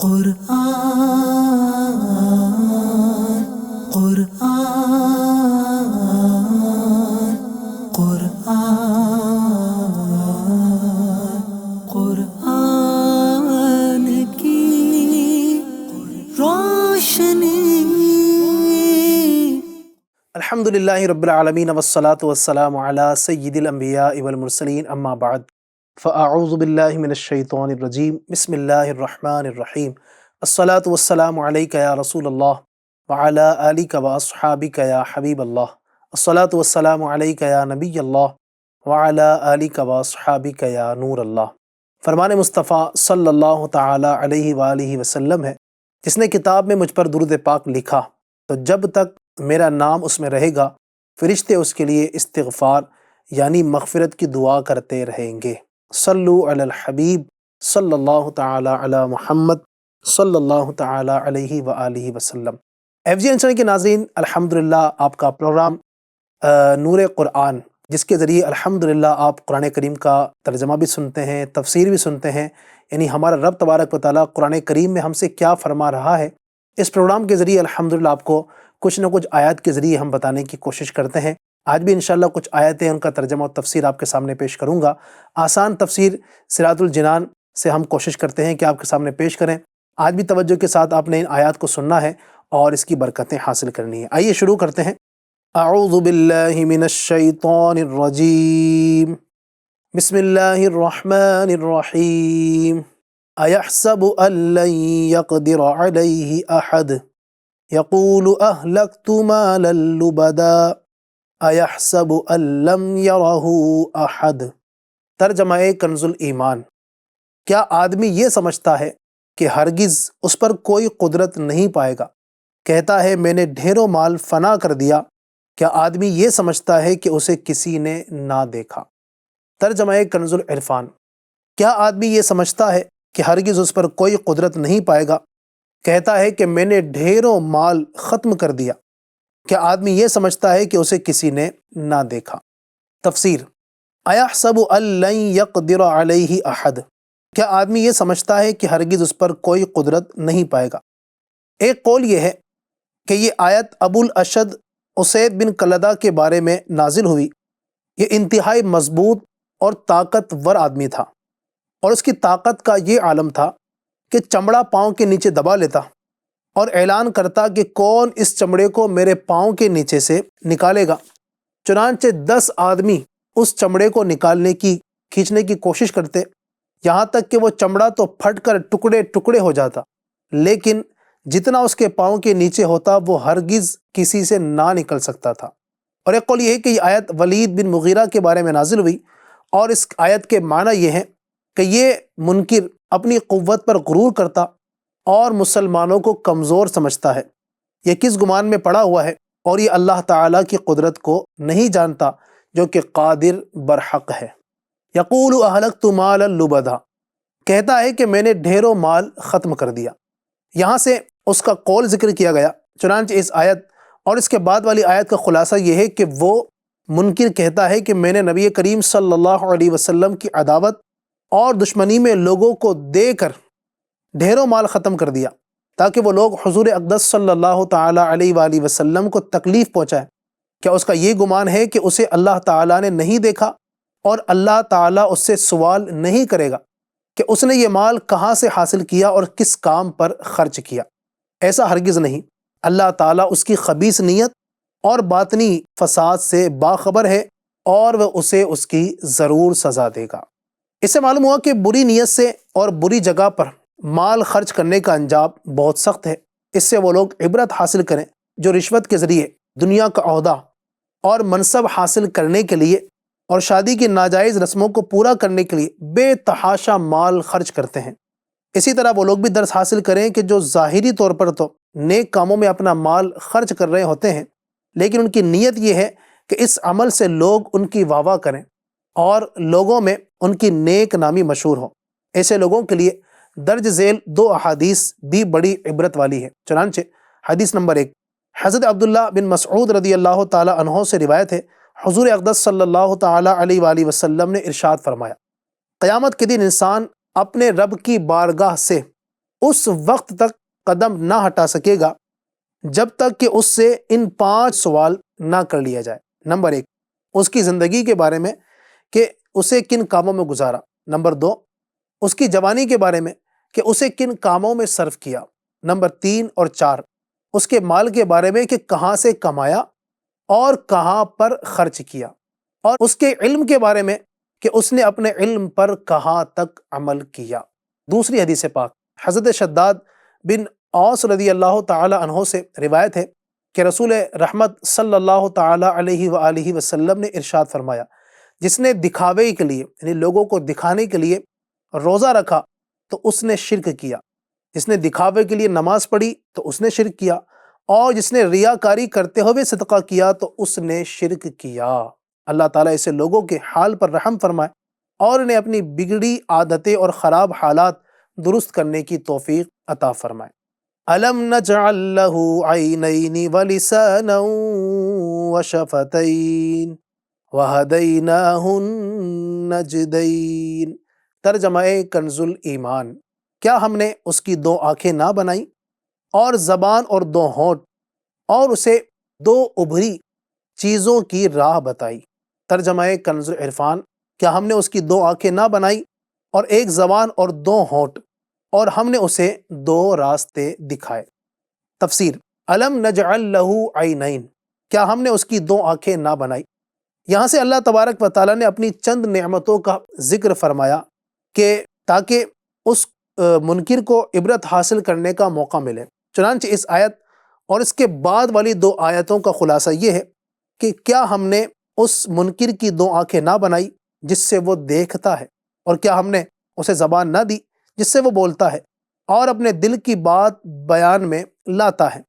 قرآن قرآن قرآن قرآن کی روشنی۔ الحمدللہ رب العالمین والصلاة والسلام علی سید الانبیاء والمرسلین، اما بعد فاعوذ باللہ من الشیطان الرجیم، بسم اللہ الرحمن الرحیم۔ الصلاة والسلام علیک یا رسول اللہ وعلی آلک واصحابک یا حبیب اللہ۔ الصلاة والسلام علیک یا نبی اللہ وعلی آلک واصحابک یا نور اللہ۔ فرمان مصطفیٰ صلی اللہ تعالی علیہ وآلہ وسلم ہے، جس نے کتاب میں مجھ پر درود پاک لکھا تو جب تک میرا نام اس میں رہے گا فرشتے اس کے لیے استغفار یعنی مغفرت کی دعا کرتے رہیں گے۔ صلو علی الحبیب صلی اللہ تعالی علی محمد صلی اللہ تعالی علیہ وآلہ وسلم۔ FG چینل کے ناظرین، الحمدللہ آپ کا پروگرام نور قرآن، جس کے ذریعے الحمدللہ آپ قرآن کریم کا ترجمہ بھی سنتے ہیں، تفسیر بھی سنتے ہیں، یعنی ہمارا رب تبارک و تعالیٰ قرآن کریم میں ہم سے کیا فرما رہا ہے، اس پروگرام کے ذریعے الحمدللہ آپ کو کچھ نہ کچھ آیات کے ذریعے ہم بتانے کی کوشش کرتے ہیں۔ آج بھی انشاءاللہ کچھ آیتیں ان کا ترجمہ و تفسیر آپ کے سامنے پیش کروں گا۔ آسان تفسیر صراط الجنان سے ہم کوشش کرتے ہیں کہ آپ کے سامنے پیش کریں۔ آج بھی توجہ کے ساتھ آپ نے ان آیات کو سننا ہے اور اس کی برکتیں حاصل کرنی ہے۔ آئیے شروع کرتے ہیں۔ اعوذ باللہ من الشیطان الرجیم، بسم اللہ الرحمن الرحیم۔ ایحسب ان لن یقدر علیہ احد یقول اہلکت مالا لبدا ایحسب ان لم یرہ احد۔ ترجمہ کنز الایمان۔ کیا آدمی یہ سمجھتا ہے کہ ہرگز اس پر کوئی قدرت نہیں پائے گا؟ کہتا ہے میں نے ڈھیروں مال فنا کر دیا، کیا آدمی یہ سمجھتا ہے کہ اسے کسی نے نہ دیکھا؟ ترجمہ کنز العرفان۔ کیا آدمی یہ سمجھتا ہے کہ ہرگز اس پر کوئی قدرت نہیں پائے گا؟ کہتا ہے کہ میں نے ڈھیروں مال ختم کر دیا، کیا آدمی یہ سمجھتا ہے کہ اسے کسی نے نہ دیکھا؟ تفسیر۔ ایحسب ان لن یقدر علیہ احد۔ کیا آدمی یہ سمجھتا ہے کہ ہرگز اس پر کوئی قدرت نہیں پائے گا؟ ایک قول یہ ہے کہ یہ آیت ابو الاشد اسید بن کلدہ کے بارے میں نازل ہوئی۔ یہ انتہائی مضبوط اور طاقتور آدمی تھا، اور اس کی طاقت کا یہ عالم تھا کہ چمڑا پاؤں کے نیچے دبا لیتا اور اعلان کرتا کہ کون اس چمڑے کو میرے پاؤں کے نیچے سے نکالے گا۔ چنانچہ 10 آدمی اس چمڑے کو کھینچنے کی کوشش کرتے، یہاں تک کہ وہ چمڑا تو پھٹ کر ٹکڑے ٹکڑے ہو جاتا، لیکن جتنا اس کے پاؤں کے نیچے ہوتا وہ ہرگز کسی سے نہ نکل سکتا تھا۔ اور ایک قول یہ ہے کہ یہ آیت ولید بن مغیرہ کے بارے میں نازل ہوئی، اور اس آیت کے معنی یہ ہے کہ یہ منکر اپنی قوت پر غرور کرتا اور مسلمانوں کو کمزور سمجھتا ہے۔ یہ کس گمان میں پڑا ہوا ہے، اور یہ اللہ تعالیٰ کی قدرت کو نہیں جانتا جو کہ قادر برحق ہے۔ یقول اہلکت مالا لبدا۔ کہتا ہے کہ میں نے ڈھیروں مال ختم کر دیا۔ یہاں سے اس کا قول ذکر کیا گیا۔ چنانچہ اس آیت اور اس کے بعد والی آیت کا خلاصہ یہ ہے کہ وہ منکر کہتا ہے کہ میں نے نبی کریم صلی اللہ علیہ وسلم کی عداوت اور دشمنی میں لوگوں کو دے کر ڈھیروں مال ختم کر دیا تاکہ وہ لوگ حضور اقدس صلی اللہ تعالی علیہ وآلہ وسلم کو تکلیف پہنچائیں۔ کیا اس کا یہ گمان ہے کہ اسے اللہ تعالیٰ نے نہیں دیکھا اور اللہ تعالیٰ اس سے سوال نہیں کرے گا کہ اس نے یہ مال کہاں سے حاصل کیا اور کس کام پر خرچ کیا؟ ایسا ہرگز نہیں۔ اللہ تعالیٰ اس کی خبیث نیت اور باطنی فساد سے باخبر ہے، اور وہ اسے اس کی ضرور سزا دے گا۔ اس سے معلوم ہوا کہ بری نیت سے اور بری جگہ پر مال خرچ کرنے کا انجام بہت سخت ہے۔ اس سے وہ لوگ عبرت حاصل کریں جو رشوت کے ذریعے دنیا کا عہدہ اور منصب حاصل کرنے کے لیے اور شادی کی ناجائز رسموں کو پورا کرنے کے لیے بے تحاشا مال خرچ کرتے ہیں۔ اسی طرح وہ لوگ بھی درس حاصل کریں کہ جو ظاہری طور پر تو نیک کاموں میں اپنا مال خرچ کر رہے ہوتے ہیں، لیکن ان کی نیت یہ ہے کہ اس عمل سے لوگ ان کی واہ واہ کریں اور لوگوں میں ان کی نیک نامی مشہور ہو۔ ایسے لوگوں کے لیے درج ذیل 2 احادیث بھی بڑی عبرت والی ہے۔ چنانچہ حدیث نمبر 1، حضرت عبداللہ بن مسعود رضی اللہ تعالی عنہ سے روایت ہے، حضور اقدس صلی اللہ تعالی علیہ وآلہ وسلم نے ارشاد فرمایا، قیامت کے دن انسان اپنے رب کی بارگاہ سے اس وقت تک قدم نہ ہٹا سکے گا جب تک کہ اس سے ان 5 سوال نہ کر لیا جائے۔ نمبر 1، اس کی زندگی کے بارے میں کہ اسے کن کاموں میں گزارا۔ نمبر 2، اس کی جوانی کے بارے میں کہ اسے کن کاموں میں صرف کیا۔ نمبر 3 اور 4، اس کے مال کے بارے میں کہ کہاں سے کمایا اور کہاں پر خرچ کیا، اور اس کے علم کے بارے میں کہ اس نے اپنے علم پر کہاں تک عمل کیا۔ دوسری حدیث پاک حضرت شداد بن اوس رضی اللہ تعالی عنہ سے روایت ہے کہ رسول رحمت صلی اللہ تعالی علیہ وآلہ وسلم نے ارشاد فرمایا، جس نے دکھاوے کے لیے یعنی لوگوں کو دکھانے کے لیے روزہ رکھا تو اس نے شرک کیا، جس نے دکھاوے کے لیے نماز پڑھی تو اس نے شرک کیا، اور جس نے ریاکاری کرتے ہوئے صدقہ کیا تو اس نے شرک کیا۔ اللہ تعالیٰ ایسے لوگوں کے حال پر رحم فرمائے اور انہیں اپنی بگڑی عادتیں اور خراب حالات درست کرنے کی توفیق عطا فرمائے۔ أَلَمْ نَجْعَلْ لَهُ عَيْنَيْنِ وَلِسَانًا وَشَفَتَيْنِ وَهَدَيْنَاهُ النَّجْدَيْنِ۔ ترجمہ کنز الایمان، کیا ہم نے اس کی 2 آنکھیں نہ بنائیں اور زبان اور 2 ہونٹ اور اسے 2 ابھری چیزوں کی راہ بتائی۔ ترجمہ کنز العرفان، کیا ہم نے اس کی 2 آنکھیں نہ بنائی اور 1 زبان اور 2 ہونٹ اور ہم نے اسے 2 راستے دکھائے۔ تفسیر، الم نجعل لہ عینین، کیا ہم نے اس کی 2 آنکھیں نہ بنائی۔ یہاں سے اللہ تبارک و تعالیٰ نے اپنی چند نعمتوں کا ذکر فرمایا کہ تاکہ اس منکر کو عبرت حاصل کرنے کا موقع ملے۔ چنانچہ اس آیت اور اس کے بعد والی 2 آیتوں کا خلاصہ یہ ہے کہ کیا ہم نے اس منکر کی 2 آنکھیں نہ بنائی جس سے وہ دیکھتا ہے، اور کیا ہم نے اسے زبان نہ دی جس سے وہ بولتا ہے اور اپنے دل کی بات بیان میں لاتا ہے،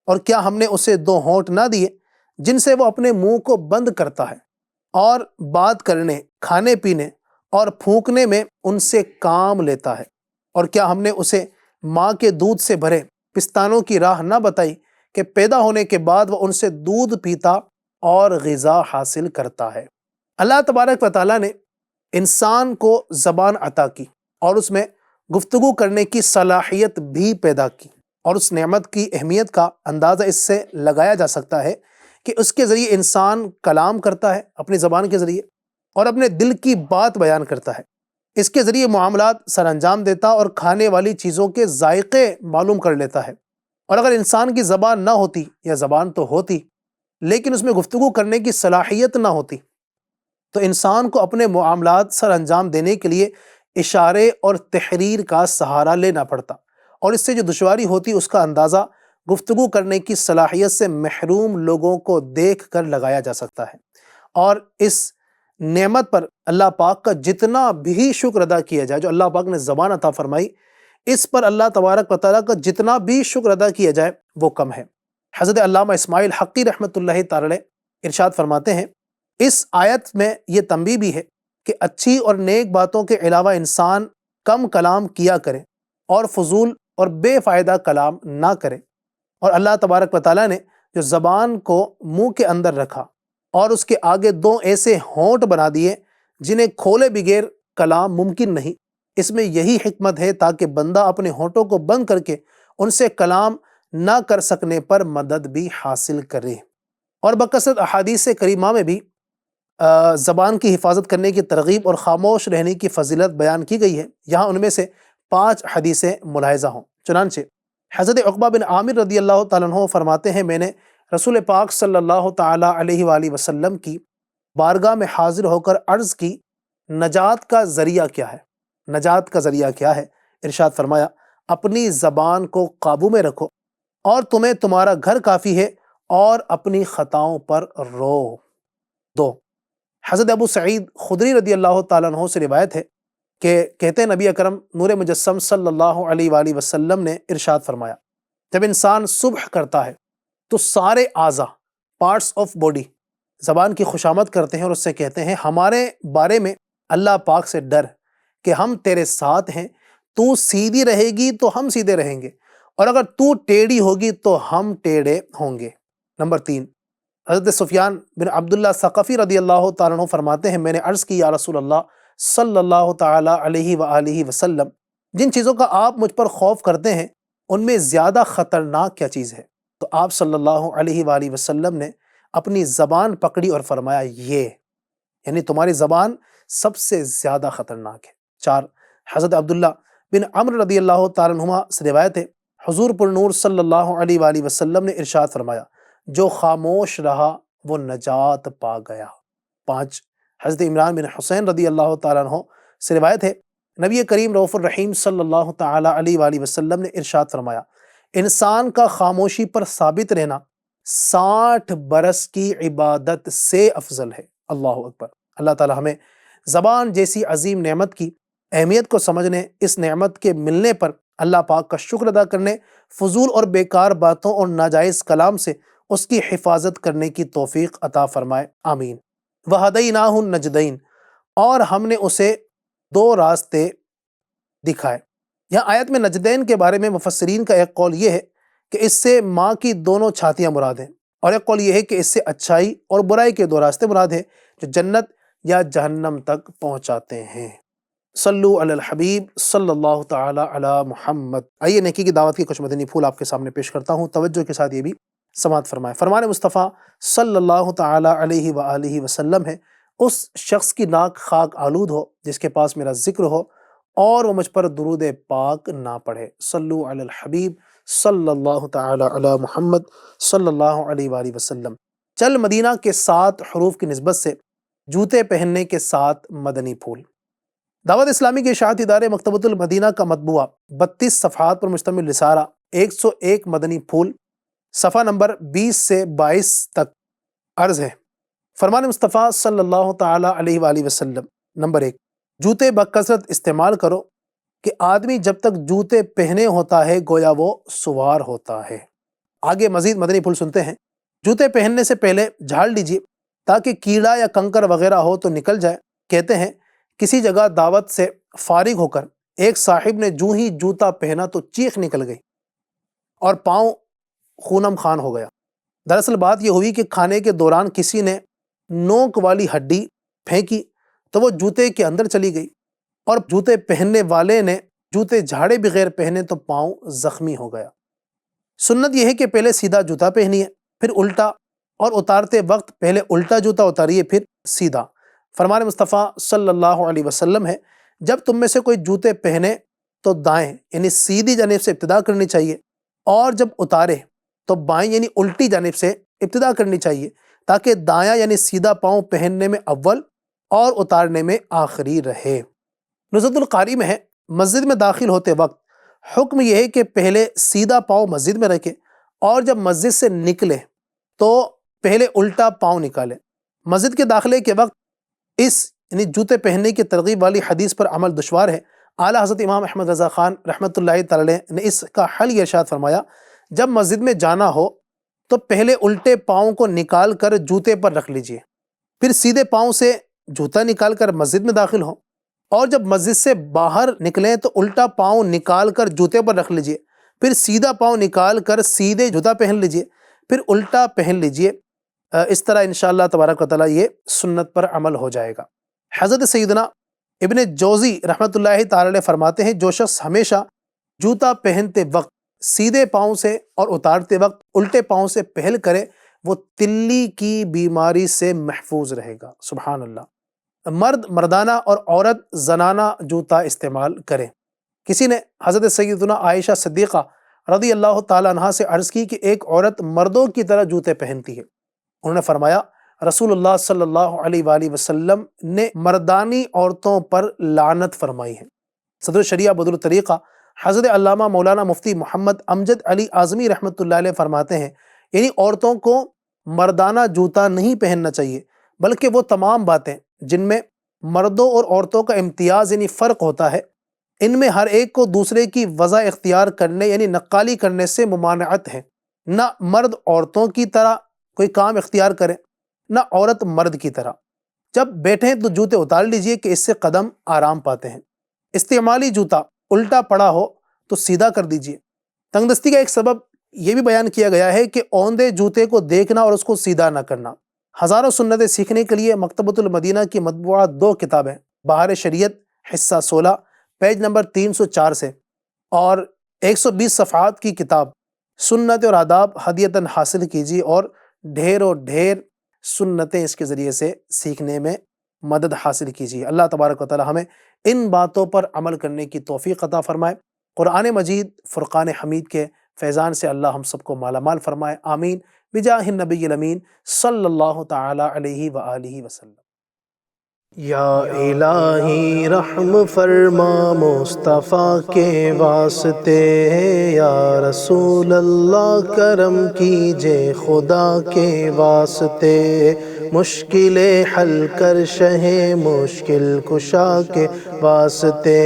اور کیا ہم نے اسے 2 ہونٹ نہ دیے جن سے وہ اپنے منہ کو بند کرتا ہے اور بات کرنے، کھانے پینے اور پھونکنے میں ان سے کام لیتا ہے، اور کیا ہم نے اسے ماں کے دودھ سے بھرے پستانوں کی راہ نہ بتائی کہ پیدا ہونے کے بعد وہ ان سے دودھ پیتا اور غذا حاصل کرتا ہے۔ اللہ تبارک و تعالیٰ نے انسان کو زبان عطا کی اور اس میں گفتگو کرنے کی صلاحیت بھی پیدا کی، اور اس نعمت کی اہمیت کا اندازہ اس سے لگایا جا سکتا ہے کہ اس کے ذریعے انسان کلام کرتا ہے اپنی زبان کے ذریعے اور اپنے دل کی بات بیان کرتا ہے، اس کے ذریعے معاملات سر انجام دیتا اور کھانے والی چیزوں کے ذائقے معلوم کر لیتا ہے۔ اور اگر انسان کی زبان نہ ہوتی، یا زبان تو ہوتی لیکن اس میں گفتگو کرنے کی صلاحیت نہ ہوتی، تو انسان کو اپنے معاملات سر انجام دینے کے لیے اشارے اور تحریر کا سہارا لینا پڑتا، اور اس سے جو دشواری ہوتی اس کا اندازہ گفتگو کرنے کی صلاحیت سے محروم لوگوں کو دیکھ کر لگایا جا سکتا ہے۔ اور اس نعمت پر اللہ پاک کا جتنا بھی شکر ادا کیا جائے، جو اللہ پاک نے زبان عطا فرمائی، اس پر اللہ تبارک و تعالیٰ کا جتنا بھی شکر ادا کیا جائے وہ کم ہے۔ حضرت علامہ اسماعیل حقی رحمۃ اللہ تعالی ارشاد فرماتے ہیں، اس آیت میں یہ تنبیہ بھی ہے کہ اچھی اور نیک باتوں کے علاوہ انسان کم کلام کیا کرے اور فضول اور بے فائدہ کلام نہ کرے۔ اور اللہ تبارک و تعالیٰ نے جو زبان کو منہ کے اندر رکھا اور اس کے آگے 2 ایسے ہونٹ بنا دیے جنہیں کھولے بغیر کلام ممکن نہیں، اس میں یہی حکمت ہے تاکہ بندہ اپنے ہونٹوں کو بند کر کے ان سے کلام نہ کر سکنے پر مدد بھی حاصل کرے۔ اور بکثرت احادیث کریمہ میں بھی زبان کی حفاظت کرنے کی ترغیب اور خاموش رہنے کی فضیلت بیان کی گئی ہے۔ یہاں ان میں سے 5 حدیثیں ملاحظہ ہوں۔ چنانچہ حضرت عقبہ بن عامر رضی اللہ تعالیٰ عنہ فرماتے ہیں، میں نے رسول پاک صلی اللہ تعالیٰ علیہ وآلہ وسلم کی بارگاہ میں حاضر ہو کر عرض کی، نجات کا ذریعہ کیا ہے؟ نجات کا ذریعہ کیا ہے؟ ارشاد فرمایا، اپنی زبان کو قابو میں رکھو اور تمہیں تمہارا گھر کافی ہے، اور اپنی خطاؤں پر رو۔ 2، حضرت ابو سعید خدری رضی اللہ تعالیٰ عنہ سے روایت ہے کہ کہتے ہیں، نبی اکرم نور مجسم صلی اللہ علیہ وآلہ وسلم نے ارشاد فرمایا، جب انسان صبح کرتا ہے تو سارے اعضاء، پارٹس آف باڈی، زبان کی خوشامد کرتے ہیں اور اس سے کہتے ہیں، ہمارے بارے میں اللہ پاک سے ڈر کہ ہم تیرے ساتھ ہیں، تو سیدھی رہے گی تو ہم سیدھے رہیں گے، اور اگر تو ٹیڑھی ہوگی تو ہم ٹیڑھے ہوں گے۔ نمبر 3، حضرت سفیان بن عبداللہ ثقفی رضی اللہ تعالیٰ عنہ فرماتے ہیں، میں نے عرض کی، یا رسول اللہ صلی اللہ تعالیٰ علیہ وآلہ وسلم، جن چیزوں کا آپ مجھ پر خوف کرتے ہیں ان میں زیادہ خطرناک کیا چیز ہے؟ تو آپ صلی اللہ علیہ وآلہ وسلم نے اپنی زبان پکڑی اور فرمایا یہ، یعنی تمہاری زبان سب سے زیادہ خطرناک ہے۔ 4، حضرت عبداللہ بن عمرو رضی اللہ تعالیٰ عنہما سے روایت ہے، حضور پر نور صلی اللہ علیہ وآلہ وسلم نے ارشاد فرمایا، جو خاموش رہا وہ نجات پا گیا۔ 5، حضرت عمران بن حسین رضی اللہ تعالیٰ عنہ سے روایت ہے، نبی کریم رؤوف الرحیم صلی اللہ تعالیٰ علیہ وآلہ وسلم نے ارشاد فرمایا، انسان کا خاموشی پر ثابت رہنا 60 برس کی عبادت سے افضل ہے۔ اللہ اکبر۔ اللہ تعالیٰ ہمیں زبان جیسی عظیم نعمت کی اہمیت کو سمجھنے، اس نعمت کے ملنے پر اللہ پاک کا شکر ادا کرنے، فضول اور بیکار باتوں اور ناجائز کلام سے اس کی حفاظت کرنے کی توفیق عطا فرمائے، آمین۔ وَهَدَيْنَاهُ النَّجْدَيْنِ، اور ہم نے اسے 2 راستے دکھائے۔ یہاں آیت میں نجدین کے بارے میں مفسرین کا ایک قول یہ ہے کہ اس سے ماں کی دونوں چھاتیاں مراد ہیں، اور ایک قول یہ ہے کہ اس سے اچھائی اور برائی کے 2 راستے مراد ہیں جو جنت یا جہنم تک پہنچاتے ہیں۔ صلو علی الحبیب صلی اللہ تعالی علی محمد۔ آئیے نیکی کی دعوت کی کچھ مدنی پھول آپ کے سامنے پیش کرتا ہوں، توجہ کے ساتھ یہ بھی سماعت فرمائیں۔ فرمان مصطفیٰ صلی اللہ تعالی علیہ وآلہ وسلم ہے، اس شخص کی ناک خاک آلود ہو جس کے پاس میرا ذکر ہو اور وہ مجھ پر درود پاک نہ پڑھے۔ صلو علی الحبیب صلی اللہ تعالی علی محمد صلی اللہ علیہ وآلہ وسلم۔ چل مدینہ کے 7 حروف کی نسبت سے جوتے پہننے کے 7 مدنی پھول۔ دعوت اسلامی کے اشاعتی ادارے مکتبۃ المدینہ کا مطبوعہ 32 صفحات پر مشتمل رسالہ 101 مدنی پھول، صفحہ نمبر 20 سے 22 تک عرض ہے۔ فرمان مصطفیٰ صلی اللہ تعالی علیہ وآلہ وسلم، نمبر 1، جوتے بکثرت استعمال کرو کہ آدمی جب تک جوتے پہنے ہوتا ہے گویا وہ سوار ہوتا ہے۔ آگے مزید مدنی پھول سنتے ہیں۔ جوتے پہننے سے پہلے جھاڑ لیجیے تاکہ کیڑا یا کنکر وغیرہ ہو تو نکل جائے۔ کہتے ہیں کسی جگہ دعوت سے فارغ ہو کر ایک صاحب نے جو ہی جوتا پہنا تو چیخ نکل گئی اور پاؤں خونم خان ہو گیا۔ دراصل بات یہ ہوئی کہ کھانے کے دوران کسی نے نوک والی ہڈی پھینکی تو وہ جوتے کے اندر چلی گئی، اور جوتے پہننے والے نے جوتے جھاڑے بغیر پہنے تو پاؤں زخمی ہو گیا۔ سنت یہ ہے کہ پہلے سیدھا جوتا پہنیے، پھر الٹا، اور اتارتے وقت پہلے الٹا جوتا اتاریے پھر سیدھا۔ فرمان مصطفیٰ صلی اللہ علیہ وسلم ہے، جب تم میں سے کوئی جوتے پہنے تو دائیں یعنی سیدھی جانب سے ابتدا کرنی چاہیے، اور جب اتارے تو بائیں یعنی الٹی جانب سے ابتدا کرنی چاہیے، تاکہ دایاں یعنی سیدھا پاؤں پہننے میں اول اور اتارنے میں آخری رہے۔ نزہۃ القاری میں ہے، مسجد میں داخل ہوتے وقت حکم یہ ہے کہ پہلے سیدھا پاؤں مسجد میں رکھے، اور جب مسجد سے نکلے تو پہلے الٹا پاؤں نکالے۔ مسجد کے داخلے کے وقت اس یعنی جوتے پہننے کی ترغیب والی حدیث پر عمل دشوار ہے۔ اعلیٰ حضرت امام احمد رضا خان رحمۃ اللہ تعالی نے اس کا حل یہ ارشاد فرمایا، جب مسجد میں جانا ہو تو پہلے الٹے پاؤں کو نکال کر جوتے پر رکھ لیجئے، پھر سیدھے پاؤں سے جوتا نکال کر مسجد میں داخل ہو، اور جب مسجد سے باہر نکلیں تو الٹا پاؤں نکال کر جوتے پر رکھ لیجئے، پھر سیدھا پاؤں نکال کر سیدھے جوتا پہن لیجئے، پھر الٹا پہن لیجئے۔ اس طرح انشاءاللہ تبارک و تعالیٰ یہ سنت پر عمل ہو جائے گا۔ حضرت سیدنا ابن جوزی رحمۃ اللہ تعالی علیہ فرماتے ہیں، جو شخص ہمیشہ جوتا پہنتے وقت سیدھے پاؤں سے اور اتارتے وقت الٹے پاؤں سے پہل کرے وہ تلی کی بیماری سے محفوظ رہے گا۔ سبحان اللہ۔ مرد مردانہ اور عورت زنانہ جوتا استعمال کرے۔ کسی نے حضرت سیدنا عائشہ صدیقہ رضی اللہ تعالیٰ عنہا سے عرض کی کہ ایک عورت مردوں کی طرح جوتے پہنتی ہے۔ انہوں نے فرمایا، رسول اللہ صلی اللہ علیہ وآلہ وسلم نے مردانی عورتوں پر لعنت فرمائی ہے۔ صدر شریعہ بدر الطریقہ حضرت علامہ مولانا مفتی محمد امجد علی اعظمی رحمۃ اللہ علیہ فرماتے ہیں، یعنی عورتوں کو مردانہ جوتا نہیں پہننا چاہیے، بلکہ وہ تمام باتیں جن میں مردوں اور عورتوں کا امتیاز یعنی فرق ہوتا ہے، ان میں ہر ایک کو دوسرے کی وضع اختیار کرنے یعنی نقالی کرنے سے ممانعت ہے۔ نہ مرد عورتوں کی طرح کوئی کام اختیار کرے، نہ عورت مرد کی طرح۔ جب بیٹھیں تو جوتے اتار لیجئے کہ اس سے قدم آرام پاتے ہیں۔ استعمالی جوتا الٹا پڑا ہو تو سیدھا کر دیجئے۔ تنگ دستی کا ایک سبب یہ بھی بیان کیا گیا ہے کہ اوندے جوتے کو دیکھنا اور اس کو سیدھا نہ کرنا۔ ہزاروں سنتیں سیکھنے کے لیے مکتبۃ المدینہ کی مطبوعہ 2 کتابیں، بہار شریعت حصہ 16، پیج نمبر 304 سے، اور 120 صفحات کی کتاب سنت اور آداب ہدیتاً حاصل کیجیے، اور ڈھیر و ڈھیر سنتیں اس کے ذریعے سے سیکھنے میں مدد حاصل کیجیے۔ اللہ تبارک و تعالی ہمیں ان باتوں پر عمل کرنے کی توفیق عطا فرمائے۔ قرآن مجید فرقان حمید کے فیضان سے اللہ ہم سب کو مالا مال فرمائے، آمین، بجاہ النبی الامین صلی اللہ تعالی علیہ وآلہ وسلم۔ یا الہی رحم فرما مصطفیٰ کے واسطے، یا رسول اللہ کرم کیجے خدا کے واسطے، مشکلیں حل کر شہ مشکل کشا کے واسطے،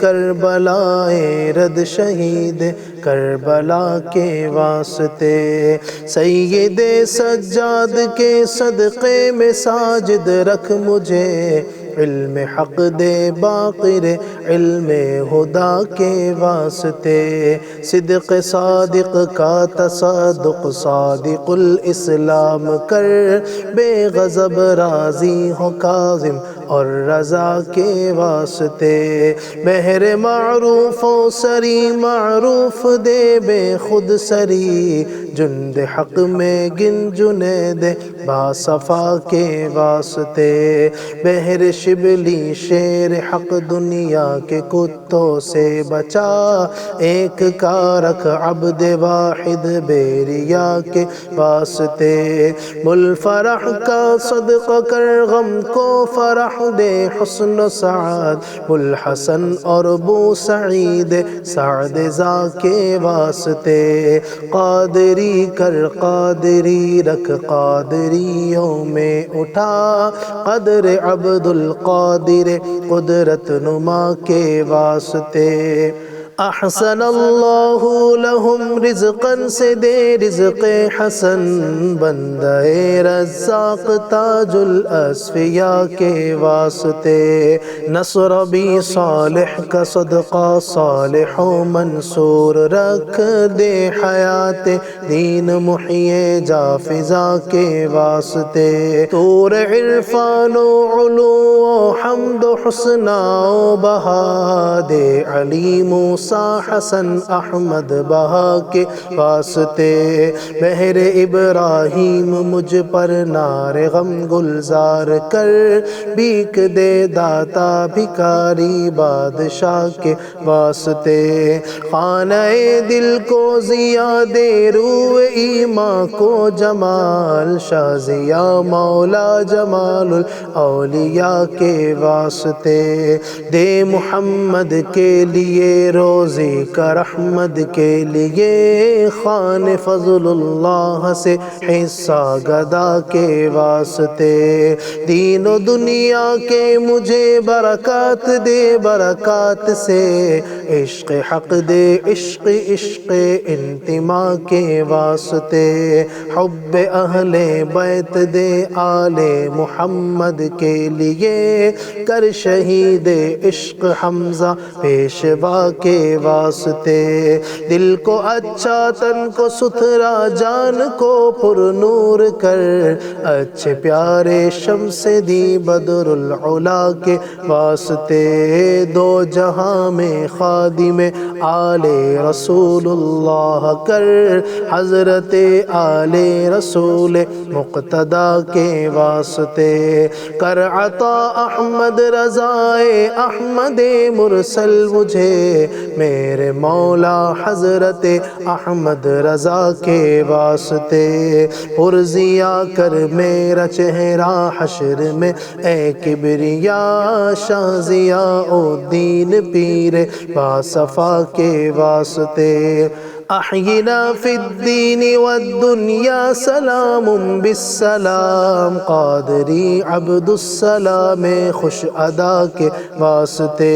کربلائے رد شہید کربلا کے واسطے، سید سجاد کے صدقے میں ساجد رکھ مجھے، علم حق دے باقر علم ہدا کے واسطے، صدق صادق کا تصدق صادق الاسلام کر، بے غضب راضی ہو کاظم اور رضا کے واسطے، بہر معروف و سری معروف دے بے خود سری، جند حق میں گن جنید باصفا کے واسطے، بہر شبلی شیر حق دنیا کے کتوں سے بچا، ایک کارک عبد واحد بیریا کے واسطے، بلفرح کا صدقہ کر غم کو فرح دے حسن و سعاد، بلحسن اور بو سعید سعد زا کے واسطے، قادری کر قادری رکھ قادریوں میں اٹھا، قدر عبد القادر قدرت نما کے واسطے، احسن اللہ لہم رزقا سے دے رزق حسن، بندہ رزاق تاج الاصفیاء کے واسطے، نصر بھی صالح کا صدقہ صالح و منصور رکھ دے، حیات دین محیے جا فضا کے واسطے، طور عرفان و علو و حمد و حسنہ و بہا دے، علی موسیٰ حسن احمد بہا کے واسطے، بہر ابراہیم مجھ پر نار غم گلزار کر، بھیک دے داتا بھکاری بادشاہ کے واسطے، خانہ دل کو ضیا دے روح ایمان کو جمال، شاہ ضیا مولا جمال الاولیاء کے واسطے، دے محمد کے لیے روزی کا رحمت کے لیے، خان فضل اللہ سے حصہ گدا کے واسطے، دین و دنیا کے مجھے برکات دے، برکات سے عشق حق دے، عشق عشق انتماء کے واسطے، حب اہل بیت دے آل محمد کے لیے، کر شہید عشق حمزہ پیشوا کے واسطے، دل کو اچھا تن کو ستھرا جان کو پر نور کر، اچھے پیارے شمس دی بدر العلا کے واسطے، دو جہاں میں خادم آل رسول اللہ کر، حضرت آل رسول مقتدی کے واسطے، کر عطا احمد رضائے احمد مرسل مجھے، میرے مولا حضرت احمد رضا کے واسطے، پرزیا کر میرا چہرہ حشر میں اے کبریا، شاہ ضیاء الدین پیر باصفا کے واسطے، احینا فی الدین والدنیا سلام بالسلام، قادری عبد السلام خوش ادا کے واسطے،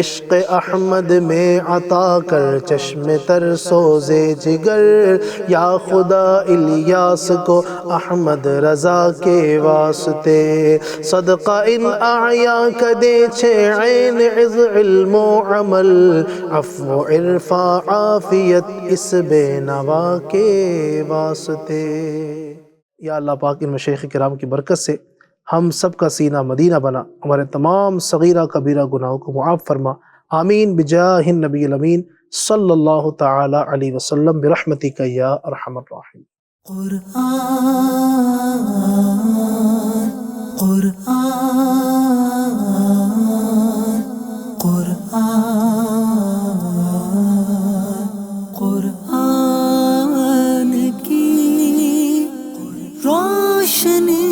عشق احمد میں عطا کر چشم تر سوزے جگر، یا خدا الیاس کو احمد رضا کے واسطے، صدقہ ان اعیا کا دے چھے عین عز علم و عمل، عفو عرفا عافیت اس بے نوا کے واسطے۔ یا اللہ پاک ان مشایخ کرام کی برکت سے ہم سب کا سینہ مدینہ بنا، ہمارے تمام صغیرہ کبیرہ گناہوں کو معاف فرما، آمین بجاہ النبی الامین صلی اللہ تعالی علیہ وسلم برحمتک یا ارحم الراحمین۔ قرآن قرآن قرآن قرآن کی روشنی